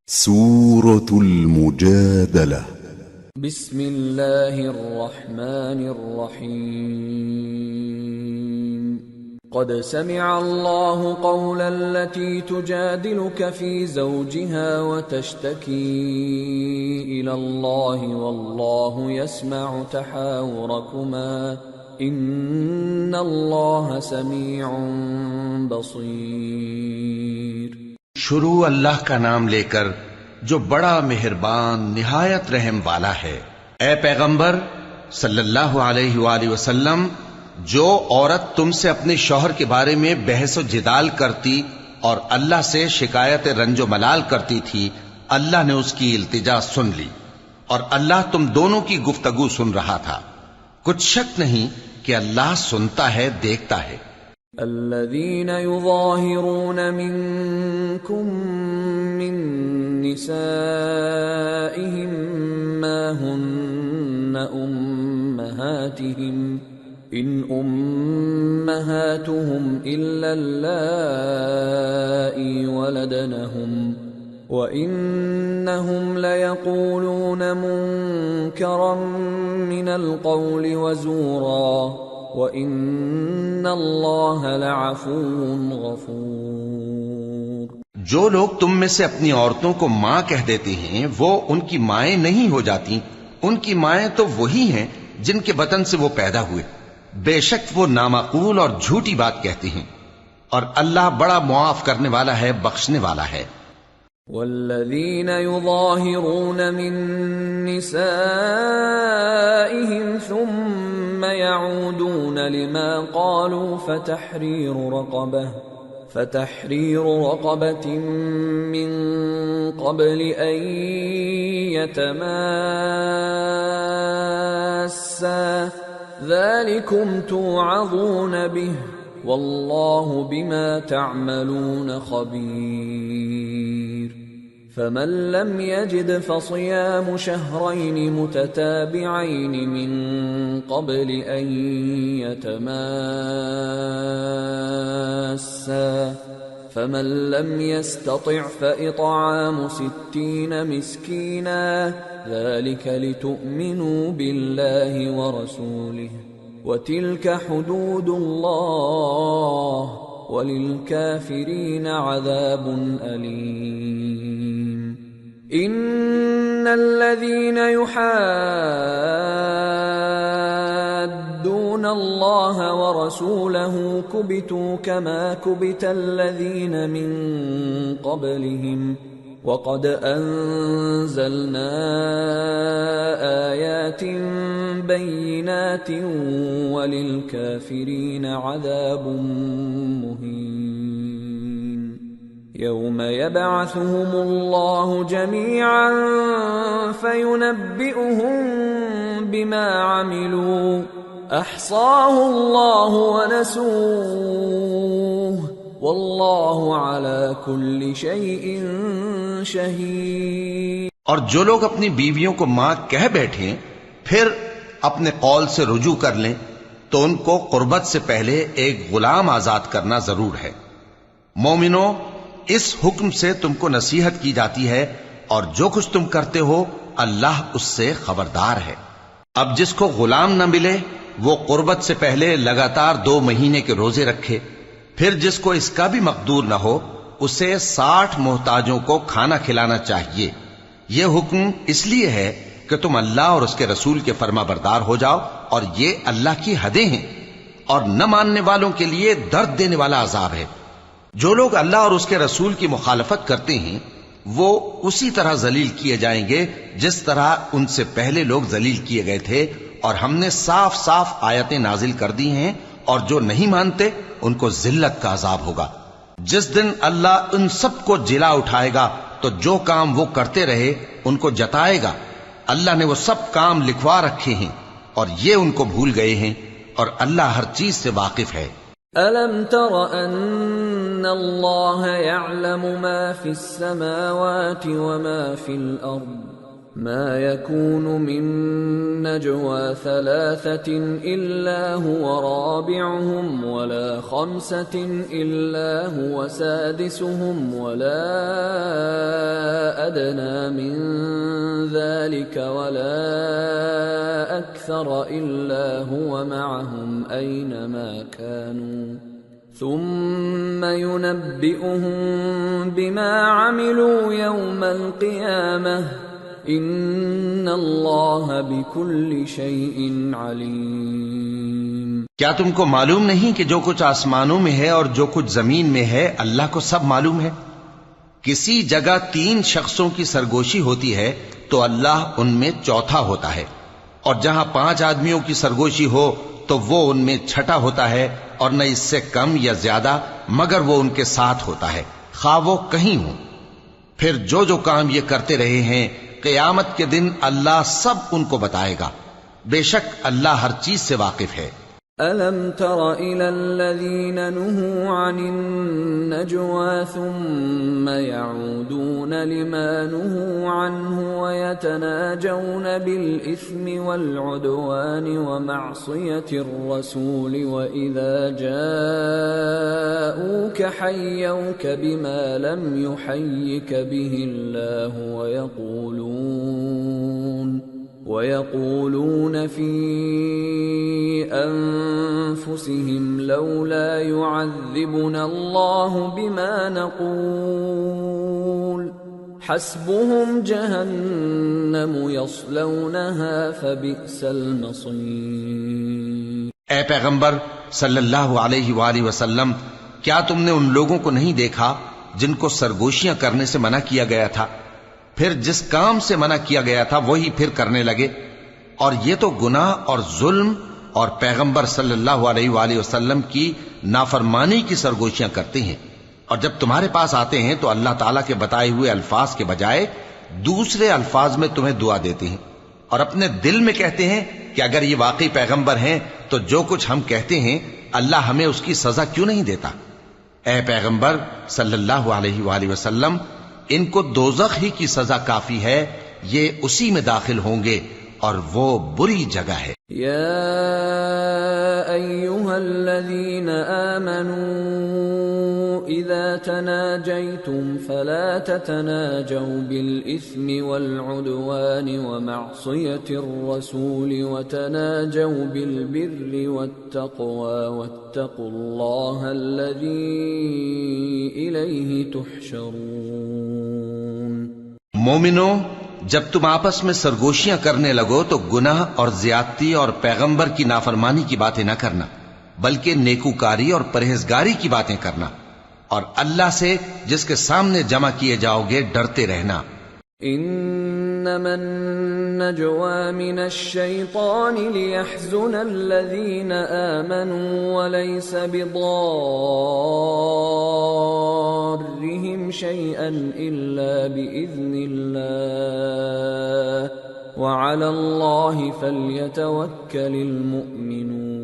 سورة المجادلة. بسم الله الرحمن الرحيم. قد سمع الله قول التي تجادلك في زوجها وتشتكي إلى الله والله يسمع تحاوركما إن الله سميع بصير. شروع اللہ کا نام لے کر جو بڑا مہربان نہایت رحم والا ہے۔ اے پیغمبر صلی اللہ علیہ وآلہ وسلم، جو عورت تم سے اپنے شوہر کے بارے میں بحث و جدال کرتی اور اللہ سے شکایت رنج و ملال کرتی تھی، اللہ نے اس کی التجا سن لی اور اللہ تم دونوں کی گفتگو سن رہا تھا۔ کچھ شک نہیں کہ اللہ سنتا ہے، دیکھتا ہے۔ الذين يظاهرون منكم من نسائهم ما هن أمهاتهم إن أمهاتهم إلا اللائي ولدنهم وإنهم ليقولون منكرا من القول وزورا وَإِنَّ اللَّهَ لَعَفُوٌّ غَفُورٌ۔ جو لوگ تم میں سے اپنی عورتوں کو ماں کہہ دیتے ہیں وہ ان کی مائیں نہیں ہو جاتی، ان کی مائیں تو وہی ہیں جن کے بطن سے وہ پیدا ہوئے، بے شک وہ نامعقول اور جھوٹی بات کہتی ہیں، اور اللہ بڑا معاف کرنے والا ہے، بخشنے والا ہے۔ والذین یظاہرون من نسائهم ثم يعودون لما قالوا فتحرير رقبة من قبل أن يتماسا ذلكم توعظون به والله بما تعملون خبير۔ فمن لم يجد فصيام شهرين متتابعين من قبل أن يتماسا فمن لم يستطع فإطعام 60 مسكينا ذلك لتؤمنوا بالله ورسوله وتلك حدود الله وَلِلْكَافِرِينَ عَذَابٌ أَلِيمٌ۔ إِنَّ الَّذِينَ يُحَادُّونَ اللَّهَ وَرَسُولَهُ كُبِتُوا كَمَا كُبِتَ الَّذِينَ مِن قَبْلِهِمْ وَقَدْ أَنزَلْنَا آيَاتٍ بَيِّنَاتٍ وَلِلْكَافِرِينَ عَذَابٌ مُهِينٌ۔ يَوْمَ يَبْعَثُهُمُ اللَّهُ جَمِيعًا فَيُنَبِّئُهُم بِمَا عَمِلُوا أَحْصَاهُ اللَّهُ وَنَسُوهُ واللہ علی کل شیء شہید۔ اور جو لوگ اپنی بیویوں کو ماں کہہ بیٹھیں پھر اپنے قول سے رجوع کر لیں تو ان کو قربت سے پہلے ایک غلام آزاد کرنا ضرور ہے۔ مومنو، اس حکم سے تم کو نصیحت کی جاتی ہے اور جو کچھ تم کرتے ہو اللہ اس سے خبردار ہے۔ اب جس کو غلام نہ ملے وہ قربت سے پہلے لگاتار 2 مہینے کے روزے رکھے، پھر جس کو اس کا بھی مقدور نہ ہو اسے 60 محتاجوں کو کھانا کھلانا چاہیے۔ یہ حکم اس لیے ہے کہ تم اللہ اور اس کے رسول کے فرما بردار ہو جاؤ، اور یہ اللہ کی حدیں ہیں، اور نہ ماننے والوں کے لیے درد دینے والا عذاب ہے۔ جو لوگ اللہ اور اس کے رسول کی مخالفت کرتے ہیں وہ اسی طرح ذلیل کیے جائیں گے جس طرح ان سے پہلے لوگ ذلیل کیے گئے تھے، اور ہم نے صاف صاف آیتیں نازل کر دی ہیں، اور جو نہیں مانتے ان کو ذلت کا عذاب ہوگا۔ جس دن اللہ ان سب کو جلا اٹھائے گا تو جو کام وہ کرتے رہے ان کو جتائے گا۔ اللہ نے وہ سب کام لکھوا رکھے ہیں اور یہ ان کو بھول گئے ہیں، اور اللہ ہر چیز سے واقف ہے۔ أَلَمْ تَرَ أَنَّ اللَّهَ يَعْلَمُ مَا فِي السَّمَاوَاتِ وَمَا فِي الْأَرْضِ ما يكون من نجوى ثلاثة إلا هو رابعهم ولا خمسة إلا هو سادسهم ولا أدنى من ذلك ولا أكثر إلا هو معهم أينما كانوا ثم ينبئهم بما عملوا يوم القيامة ان اللہ بکل شیء علیم۔ کیا تم کو معلوم نہیں کہ جو کچھ آسمانوں میں ہے اور جو کچھ زمین میں ہے اللہ کو سب معلوم ہے؟ کسی جگہ 3 شخصوں کی سرگوشی ہوتی ہے تو اللہ ان میں چوتھا ہوتا ہے، اور جہاں 5 آدمیوں کی سرگوشی ہو تو وہ ان میں چھٹا ہوتا ہے، اور نہ اس سے کم یا زیادہ مگر وہ ان کے ساتھ ہوتا ہے، خواہ وہ کہیں ہوں۔ پھر جو کام یہ کرتے رہے ہیں قیامت کے دن اللہ سب ان کو بتائے گا، بے شک اللہ ہر چیز سے واقف ہے۔ أَلَمْ تَرَ إِلَى الَّذِينَ نُهُوا عَنِ النَّجْوَى ثُمَّ يَعُودُونَ لِمَا نُهُوا عَنْهُ وَيَتَنَاجَوْنَ بِالْإِثْمِ وَالْعُدْوَانِ وَمَعْصِيَةِ الرَّسُولِ وَإِذَا جَاءُوكَ حَيَّوْكَ بِمَا لَمْ يُحَيِّكَ بِهِ اللَّهُ وَيَقُولُونَ فِي أَنفُسِهِمْ لَوْلَا يُعَذِّبُنَا اللَّهُ بِمَا نَقُولُ حَسْبُهُمْ جَهَنَّمُ يَصْلَوْنَهَا فَبِئْسَ الْمَصِيرُ۔ اے پیغمبر صلی اللہ علیہ وآلہ وسلم، کیا تم نے ان لوگوں کو نہیں دیکھا جن کو سرگوشیاں کرنے سے منع کیا گیا تھا، پھر جس کام سے منع کیا گیا تھا وہی پھر کرنے لگے؟ اور یہ تو گناہ اور ظلم اور پیغمبر صلی اللہ علیہ وآلہ وسلم کی نافرمانی کی سرگوشیاں کرتے ہیں، اور جب تمہارے پاس آتے ہیں تو اللہ تعالیٰ کے بتائے ہوئے الفاظ کے بجائے دوسرے الفاظ میں تمہیں دعا دیتے ہیں، اور اپنے دل میں کہتے ہیں کہ اگر یہ واقعی پیغمبر ہیں تو جو کچھ ہم کہتے ہیں اللہ ہمیں اس کی سزا کیوں نہیں دیتا؟ اے پیغمبر صلی اللہ علیہ وآلہ وسلم، ان کو دوزخ ہی کی سزا کافی ہے، یہ اسی میں داخل ہوں گے اور وہ بری جگہ ہے۔ یا ایھا الذین آمنوا اذا تناجیتم فلا تتناجوا بالاثم والعدوان ومعصیة الرسول وتناجوا بالبر والتقوى واتقوا اللہ الذی الیہ تحشرون۔ مومنو، جب تم آپس میں سرگوشیاں کرنے لگو تو گناہ اور زیادتی اور پیغمبر کی نافرمانی کی باتیں نہ کرنا، بلکہ نیکوکاری اور پرہیزگاری کی باتیں کرنا، اور اللہ سے جس کے سامنے جمع کیے جاؤ گے ڈرتے رہنا۔ انما النجوى من الشيطان ليحزن الذين آمنوا وليس بضارهم شيئا إلا بإذن الله وعلى الله فليتوكل المؤمنون۔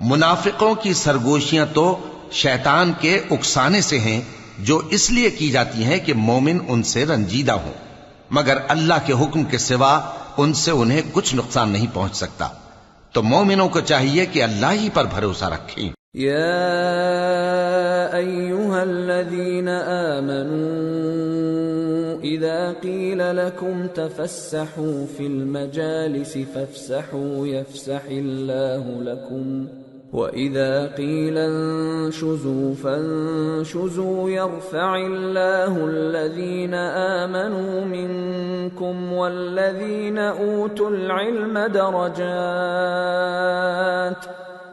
منافقوں کی سرگوشیاں تو شیطان کے اکسانے سے ہیں، جو اس لیے کی جاتی ہیں کہ مومن ان سے رنجیدہ ہوں، مگر اللہ کے حکم کے سوا ان سے انہیں کچھ نقصان نہیں پہنچ سکتا، تو مومنوں کو چاہیے کہ اللہ ہی پر بھروسہ رکھیں۔ یا ایھا الذین آمنوا اذا قیل لکم تفسحوا فی المجالس فافسحوا یفسح اللہ لکم وَإِذَا قِيلَ انشُزُوا فَانشُزُوا يَرْفَعِ اللَّهُ الَّذِينَ آمَنُوا مِنكُمْ وَالَّذِينَ أُوتُوا الْعِلْمَ دَرَجَاتٍ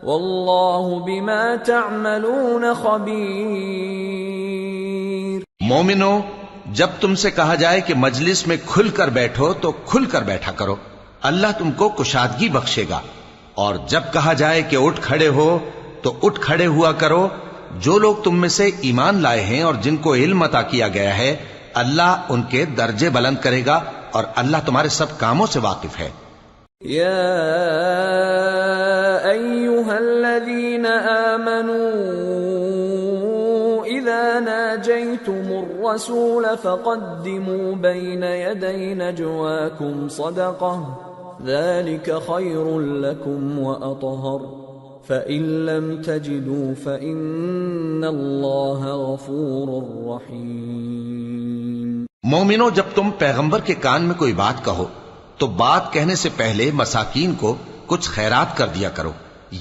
وَاللَّهُ بِمَا تَعْمَلُونَ خَبِيرٌ۔ مومنو، جب تم سے کہا جائے کہ مجلس میں کھل کر بیٹھو تو کھل کر بیٹھا کرو، اللہ تم کو کشادگی بخشے گا، اور جب کہا جائے کہ اٹھ کھڑے ہو تو اٹھ کھڑے ہوا کرو۔ جو لوگ تم میں سے ایمان لائے ہیں اور جن کو علم عطا کیا گیا ہے، اللہ ان کے درجے بلند کرے گا، اور اللہ تمہارے سب کاموں سے واقف ہے۔ یا ایھا الذین آمنوا اذا ناجیتم الرسول فقدموا بين يدي نجواكم صدقة ذلك خير لكم وأطهر فإن لم تجدوا فإن الله غفور رحيم۔ مومنو، جب تم پیغمبر کے کان میں کوئی بات کہو تو بات کہنے سے پہلے مساکین کو کچھ خیرات کر دیا کرو،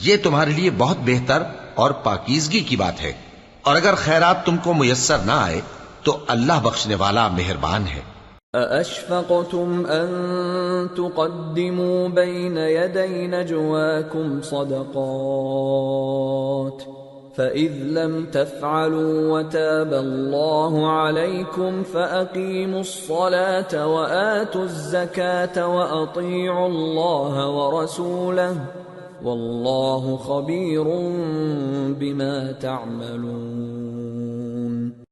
یہ تمہارے لیے بہت بہتر اور پاکیزگی کی بات ہے، اور اگر خیرات تم کو میسر نہ آئے تو اللہ بخشنے والا مہربان ہے۔ أَأَشْفَقْتُمْ أَن تُقَدِّمُوا بَيْنَ يَدَيْ نَجْوَاكُمْ صَدَقَاتٍ فَإِذْ لَمْ تَفْعَلُوا وَتَابَ اللَّهُ عَلَيْكُمْ فَأَقِيمُوا الصَّلَاةَ وَآتُوا الزَّكَاةَ وَأَطِيعُوا اللَّهَ وَرَسُولَهُ وَاللَّهُ خَبِيرٌ بِمَا تَعْمَلُونَ۔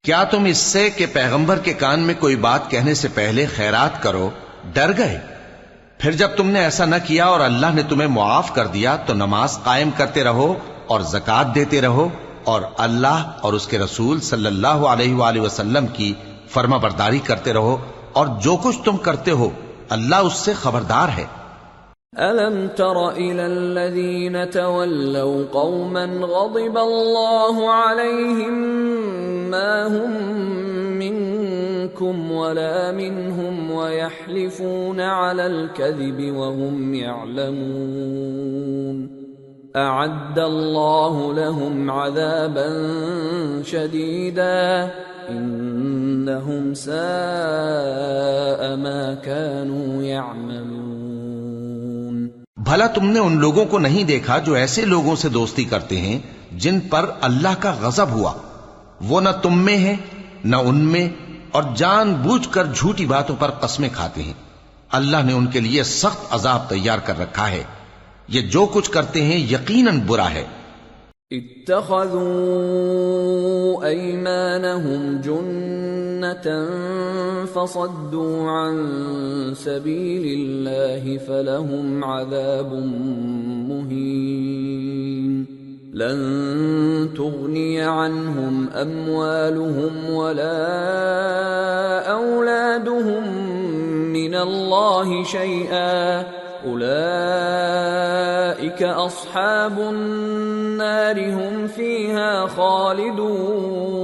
کیا تم اس سے کہ پیغمبر کے کان میں کوئی بات کہنے سے پہلے خیرات کرو ڈر گئے؟ پھر جب تم نے ایسا نہ کیا اور اللہ نے تمہیں معاف کر دیا تو نماز قائم کرتے رہو اور زکوٰۃ دیتے رہو، اور اللہ اور اس کے رسول صلی اللہ علیہ وآلہ وسلم کی فرما برداری کرتے رہو، اور جو کچھ تم کرتے ہو اللہ اس سے خبردار ہے۔ أَلَمْ تَرَ إِلَى الَّذِينَ تَوَلَّوْا قَوْمًا غَضِبَ اللَّهُ عَلَيْهِمْ مَا هُمْ مِنْكُمْ وَلَا مِنْهُمْ وَيَحْلِفُونَ عَلَى الْكَذِبِ وَهُمْ يَعْلَمُونَ أَعَدَّ اللَّهُ لَهُمْ عَذَابًا شَدِيدًا إِنَّهُمْ سَاءَ مَا كَانُوا يَعْمَلُونَ۔ بھلا تم نے ان لوگوں کو نہیں دیکھا جو ایسے لوگوں سے دوستی کرتے ہیں جن پر اللہ کا غضب ہوا؟ وہ نہ تم میں ہیں نہ ان میں، اور جان بوجھ کر جھوٹی باتوں پر قسمیں کھاتے ہیں۔ اللہ نے ان کے لیے سخت عذاب تیار کر رکھا ہے، یہ جو کچھ کرتے ہیں یقیناً برا ہے۔ اتخذوا أيمانهم جنة فصدوا عن سبيل الله فلهم عذاب مهين لن تغني عنهم أموالهم ولا أولادهم من الله شيئا أولئك أصحاب النار هم فيها خالدون۔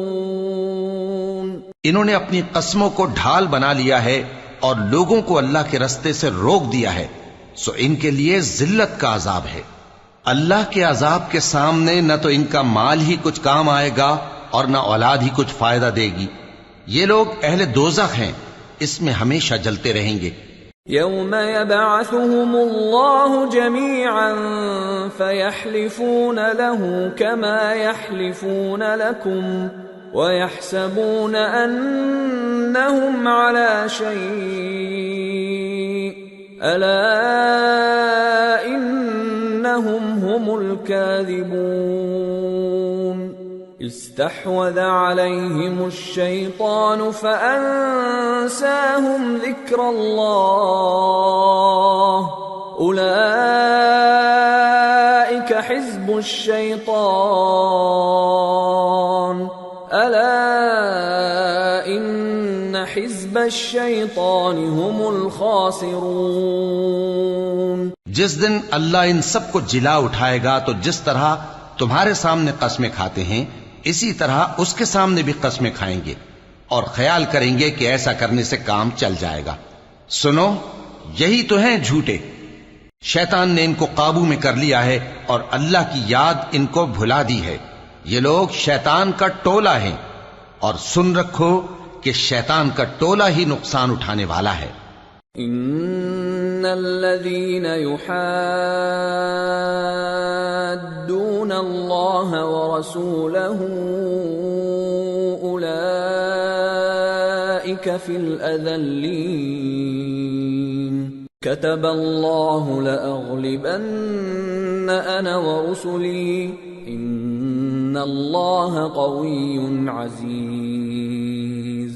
انہوں نے اپنی قسموں کو ڈھال بنا لیا ہے اور لوگوں کو اللہ کے رستے سے روک دیا ہے، سو ان کے لیے ذلت کا عذاب ہے۔ اللہ کے عذاب کے سامنے نہ تو ان کا مال ہی کچھ کام آئے گا اور نہ اولاد ہی کچھ فائدہ دے گی۔ یہ لوگ اہل دوزخ ہیں، اس میں ہمیشہ جلتے رہیں گے۔ يوم يبعثهم الله جميعا فيحلفون له كما يحلفون لكم ويحسبون أنهم على شيء ألا إنهم هم الكاذبون استحوذ عليهم الشيطان فأنساهم ذكر الله أولئك حزب الشيطان ألا إن حزب الشيطان هم الخاسرون۔ جس دن اللہ ان سب کو جلا اٹھائے گا تو جس طرح تمہارے سامنے قسمیں کھاتے ہیں اسی طرح اس کے سامنے بھی قسمیں کھائیں گے اور خیال کریں گے کہ ایسا کرنے سے کام چل جائے گا۔ سنو، یہی تو ہیں جھوٹے۔ شیطان نے ان کو قابو میں کر لیا ہے اور اللہ کی یاد ان کو بھلا دی ہے۔ یہ لوگ شیطان کا ٹولہ ہیں، اور سن رکھو کہ شیطان کا ٹولہ ہی نقصان اٹھانے والا ہے۔ ان الذين يحادون الله ورسوله اولئك في الاذلين كتب الله لاغلبن انا ورسلي ان الله قوي عزيز۔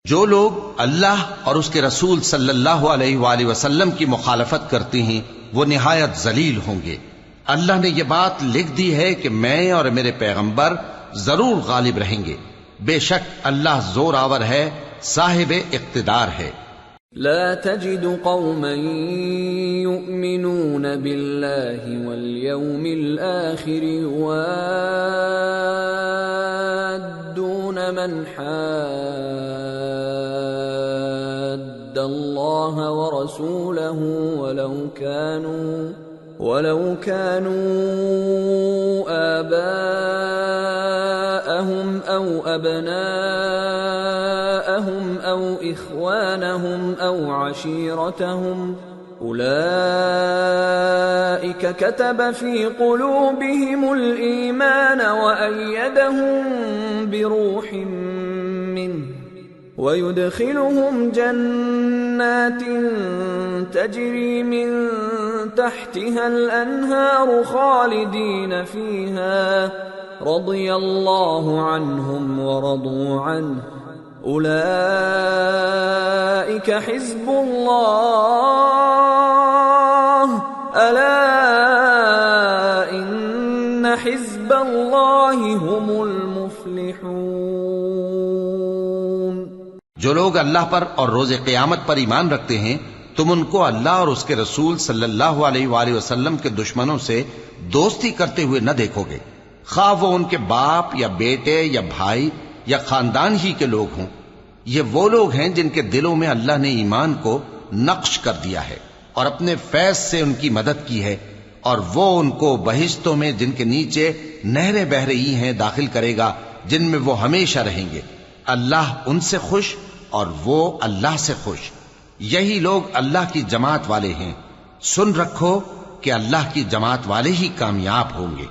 جو لوگ اللہ اور اس کے رسول صلی اللہ علیہ وآلہ وسلم کی مخالفت کرتے ہیں وہ نہایت ذلیل ہوں گے۔ اللہ نے یہ بات لکھ دی ہے کہ میں اور میرے پیغمبر ضرور غالب رہیں گے۔ بے شک اللہ زور آور ہے، صاحب اقتدار ہے۔ لا تجد قوما يؤمنون بالله واليوم الآخر يوادون من حاد الله ورسوله ولو كانوا آباءهم أو أبناءهم أو إخوانهم أو عشيرتهم أولئك كتب في قلوبهم الإيمان وأيدهم بروح منه ويدخلهم جنات تجري من تحتها الأنهار خالدين فيها رضي الله عنهم ورضوا عنه أولئك حزب الله ألا إن حزب الله هم المفلحون۔ جو لوگ اللہ پر اور روز قیامت پر ایمان رکھتے ہیں تم ان کو اللہ اور اس کے رسول صلی اللہ علیہ وآلہ وسلم کے دشمنوں سے دوستی کرتے ہوئے نہ دیکھو گے، خواہ وہ ان کے باپ یا بیٹے یا بھائی یا خاندان ہی کے لوگ ہوں۔ یہ وہ لوگ ہیں جن کے دلوں میں اللہ نے ایمان کو نقش کر دیا ہے اور اپنے فیض سے ان کی مدد کی ہے، اور وہ ان کو بہشتوں میں جن کے نیچے نہریں بہ رہی ہیں داخل کرے گا، جن میں وہ ہمیشہ رہیں گے۔ اللہ ان سے خوش اور وہ اللہ سے خوش، یہی لوگ اللہ کی جماعت والے ہیں۔ سن رکھو کہ اللہ کی جماعت والے ہی کامیاب ہوں گے۔